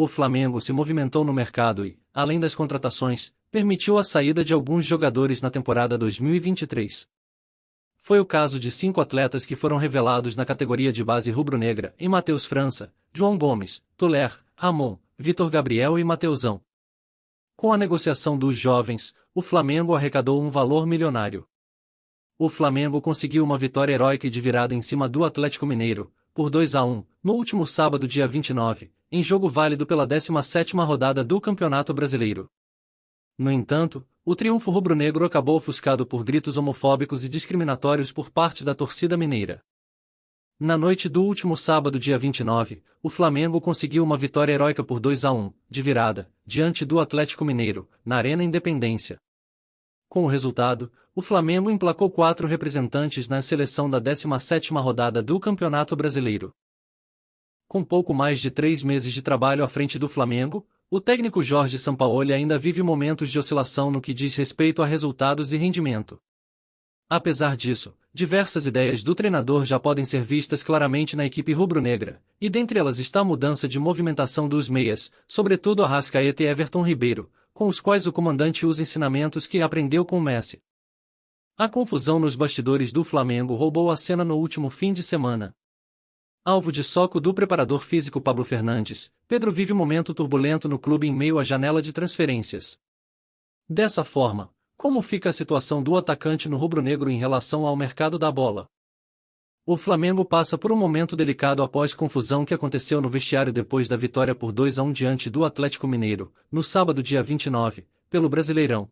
O Flamengo se movimentou no mercado e, além das contratações, permitiu a saída de alguns jogadores na temporada 2023. Foi o caso de 5 atletas que foram revelados na categoria de base rubro-negra em Matheus França, João Gomes, Tuller, Ramon, Vitor Gabriel e Mateusão. Com a negociação dos jovens, o Flamengo arrecadou um valor milionário. O Flamengo conseguiu uma vitória heróica e de virada em cima do Atlético Mineiro, por 2-1, no último sábado dia 29, em jogo válido pela 17ª rodada do Campeonato Brasileiro. No entanto, o triunfo rubro-negro acabou ofuscado por gritos homofóbicos e discriminatórios por parte da torcida mineira. Na noite do último sábado dia 29, o Flamengo conseguiu uma vitória heróica por 2-1, de virada, diante do Atlético Mineiro, na Arena Independência. Com o resultado, o Flamengo emplacou 4 representantes na seleção da 17ª rodada do Campeonato Brasileiro. Com pouco mais de 3 meses de trabalho à frente do Flamengo, o técnico Jorge Sampaoli ainda vive momentos de oscilação no que diz respeito a resultados e rendimento. Apesar disso, diversas ideias do treinador já podem ser vistas claramente na equipe rubro-negra, e dentre elas está a mudança de movimentação dos meias, sobretudo Arrascaeta e Everton Ribeiro, com os quais o comandante usa ensinamentos que aprendeu com Messi. A confusão nos bastidores do Flamengo roubou a cena no último fim de semana. Alvo de soco do preparador físico Pablo Fernandes, Pedro vive um momento turbulento no clube em meio à janela de transferências. Dessa forma, como fica a situação do atacante no rubro-negro em relação ao mercado da bola? O Flamengo passa por um momento delicado após confusão que aconteceu no vestiário depois da vitória por 2-1 diante do Atlético Mineiro, no sábado dia 29, pelo Brasileirão.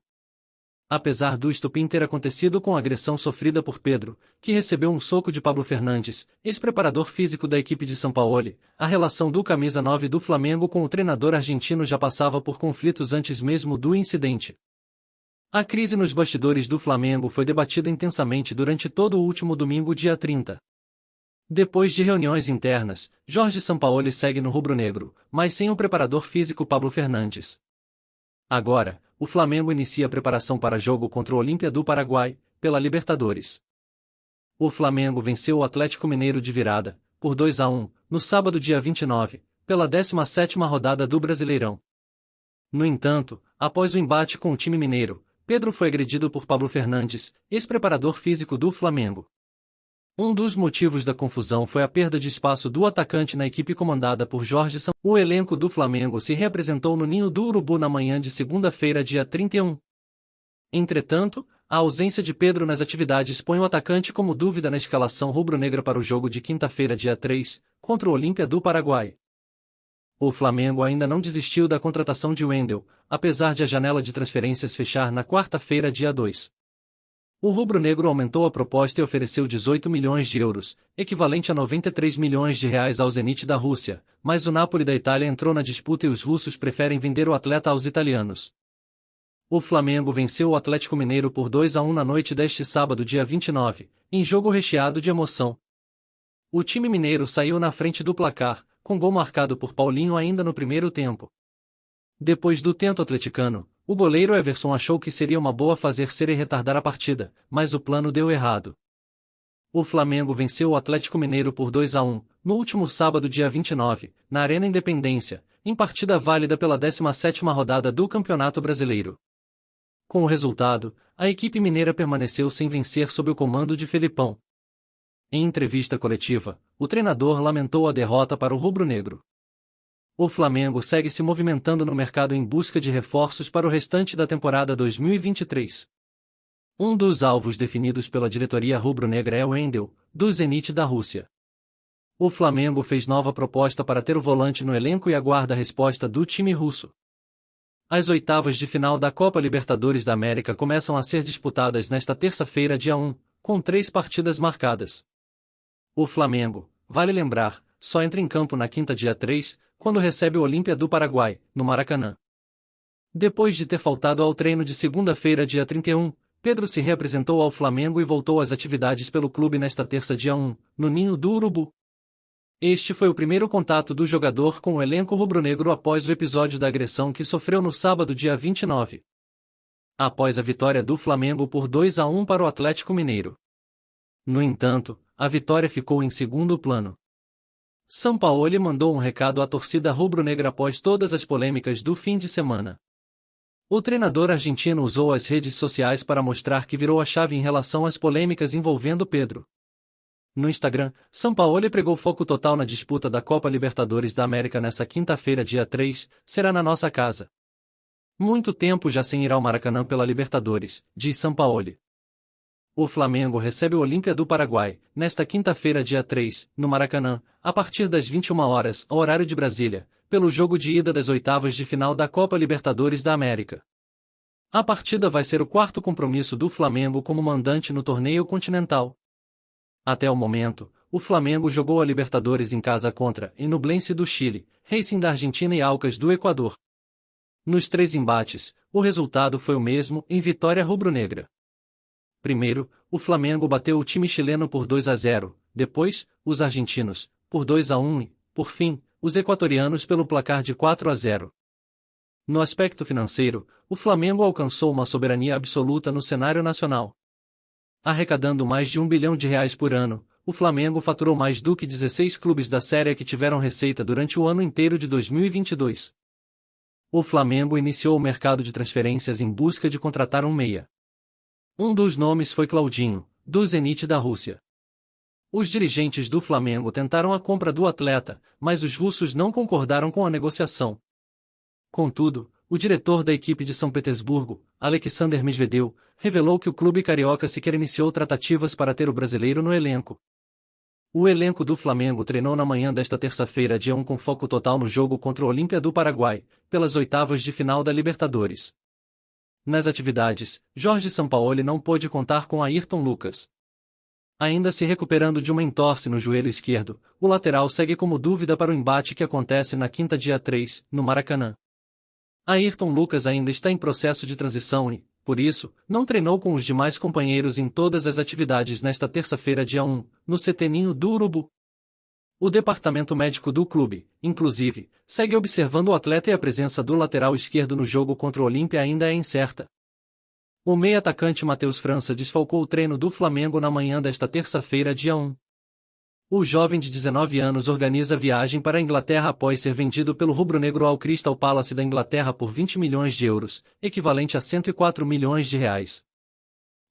Apesar do estupim ter acontecido com a agressão sofrida por Pedro, que recebeu um soco de Pablo Fernandes, ex-preparador físico da equipe de Sampaoli, a relação do camisa 9 do Flamengo com o treinador argentino já passava por conflitos antes mesmo do incidente. A crise nos bastidores do Flamengo foi debatida intensamente durante todo o último domingo dia 30. Depois de reuniões internas, Jorge Sampaoli segue no rubro-negro, mas sem o preparador físico Pablo Fernandes. Agora, o Flamengo inicia a preparação para jogo contra o Olímpia do Paraguai, pela Libertadores. O Flamengo venceu o Atlético Mineiro de virada, por 2-1, no sábado dia 29, pela 17ª rodada do Brasileirão. No entanto, após o embate com o time mineiro, Pedro foi agredido por Pablo Fernandes, ex-preparador físico do Flamengo. Um dos motivos da confusão foi a perda de espaço do atacante na equipe comandada por Jorge Sampaoli. O elenco do Flamengo se reapresentou no Ninho do Urubu na manhã de segunda-feira, dia 31. Entretanto, a ausência de Pedro nas atividades põe o atacante como dúvida na escalação rubro-negra para o jogo de quinta-feira, dia 3, contra o Olímpia do Paraguai. O Flamengo ainda não desistiu da contratação de Wendel, apesar de a janela de transferências fechar na quarta-feira, dia 2. O rubro-negro aumentou a proposta e ofereceu 18 milhões de euros, equivalente a 93 milhões de reais ao Zenit da Rússia, mas o Napoli da Itália entrou na disputa e os russos preferem vender o atleta aos italianos. O Flamengo venceu o Atlético Mineiro por 2-1 na noite deste sábado, dia 29, em jogo recheado de emoção. O time mineiro saiu na frente do placar, com gol marcado por Paulinho ainda no primeiro tempo. Depois do tento atleticano, o goleiro Everson achou que seria uma boa fazer ser e retardar a partida, mas o plano deu errado. O Flamengo venceu o Atlético Mineiro por 2-1, no último sábado dia 29, na Arena Independência, em partida válida pela 17ª rodada do Campeonato Brasileiro. Com o resultado, a equipe mineira permaneceu sem vencer sob o comando de Felipão. Em entrevista coletiva, o treinador lamentou a derrota para o rubro-negro. O Flamengo segue se movimentando no mercado em busca de reforços para o restante da temporada 2023. Um dos alvos definidos pela diretoria rubro-negra é o Wendel, do Zenit da Rússia. O Flamengo fez nova proposta para ter o volante no elenco e aguarda a resposta do time russo. As oitavas de final da Copa Libertadores da América começam a ser disputadas nesta terça-feira, dia 1, com 3 partidas marcadas. O Flamengo, vale lembrar, só entra em campo na quinta, dia 3, quando recebe o Olímpia do Paraguai, no Maracanã. Depois de ter faltado ao treino de segunda-feira, dia 31, Pedro se reapresentou ao Flamengo e voltou às atividades pelo clube nesta terça, dia 1, no Ninho do Urubu. Este foi o primeiro contato do jogador com o elenco rubro-negro após o episódio da agressão que sofreu no sábado, dia 29. Após a vitória do Flamengo por 2-1 para o Atlético Mineiro. No entanto, a vitória ficou em segundo plano. Sampaoli mandou um recado à torcida rubro-negra após todas as polêmicas do fim de semana. O treinador argentino usou as redes sociais para mostrar que virou a chave em relação às polêmicas envolvendo Pedro. No Instagram, Sampaoli pregou foco total na disputa da Copa Libertadores da América nesta quinta-feira, dia 3, será na nossa casa. Muito tempo já sem ir ao Maracanã pela Libertadores, diz Sampaoli. O Flamengo recebe o Olímpia do Paraguai, nesta quinta-feira, dia 3, no Maracanã, a partir das 21 horas, ao horário de Brasília, pelo jogo de ida das oitavas de final da Copa Libertadores da América. A partida vai ser o quarto compromisso do Flamengo como mandante no torneio continental. Até o momento, o Flamengo jogou a Libertadores em casa contra Ñublense do Chile, Racing da Argentina e Aucas do Equador. Nos 3 embates, o resultado foi o mesmo, em vitória rubro-negra. Primeiro, o Flamengo bateu o time chileno por 2-0, depois, os argentinos, por 2-1 e, por fim, os equatorianos pelo placar de 4-0. No aspecto financeiro, o Flamengo alcançou uma soberania absoluta no cenário nacional. Arrecadando mais de R$ 1 bilhão por ano, o Flamengo faturou mais do que 16 clubes da Série A que tiveram receita durante o ano inteiro de 2022. O Flamengo iniciou o mercado de transferências em busca de contratar um meia. Um dos nomes foi Claudinho, do Zenit da Rússia. Os dirigentes do Flamengo tentaram a compra do atleta, mas os russos não concordaram com a negociação. Contudo, o diretor da equipe de São Petersburgo, Alexander Medvedev, revelou que o clube carioca sequer iniciou tratativas para ter o brasileiro no elenco. O elenco do Flamengo treinou na manhã desta terça-feira, dia 1, com foco total no jogo contra o Olímpia do Paraguai, pelas oitavas de final da Libertadores. Nas atividades, Jorge Sampaoli não pôde contar com Ayrton Lucas. Ainda se recuperando de uma entorse no joelho esquerdo, o lateral segue como dúvida para o embate que acontece na quinta, dia 3, no Maracanã. Ayrton Lucas ainda está em processo de transição e, por isso, não treinou com os demais companheiros em todas as atividades nesta terça-feira, dia 1, no CT Ninho do Urubu. O departamento médico do clube, inclusive, segue observando o atleta e a presença do lateral esquerdo no jogo contra o Olímpia ainda é incerta. O meio-atacante Matheus França desfalcou o treino do Flamengo na manhã desta terça-feira, dia 1. O jovem de 19 anos organiza viagem para a Inglaterra após ser vendido pelo rubro-negro ao Crystal Palace da Inglaterra por 20 milhões de euros, equivalente a 104 milhões de reais.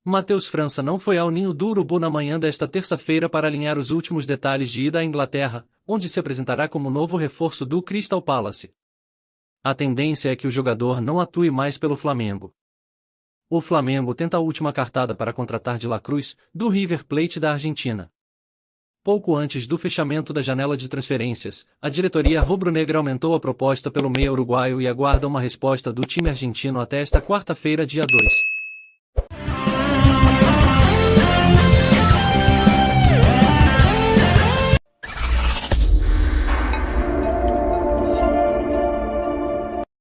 Matheus França não foi ao Ninho do Urubu na manhã desta terça-feira para alinhar os últimos detalhes de ida à Inglaterra, onde se apresentará como novo reforço do Crystal Palace. A tendência é que o jogador não atue mais pelo Flamengo. O Flamengo tenta a última cartada para contratar De La Cruz, do River Plate da Argentina. Pouco antes do fechamento da janela de transferências, a diretoria rubro-negra aumentou a proposta pelo meia uruguaio e aguarda uma resposta do time argentino até esta quarta-feira, dia 2.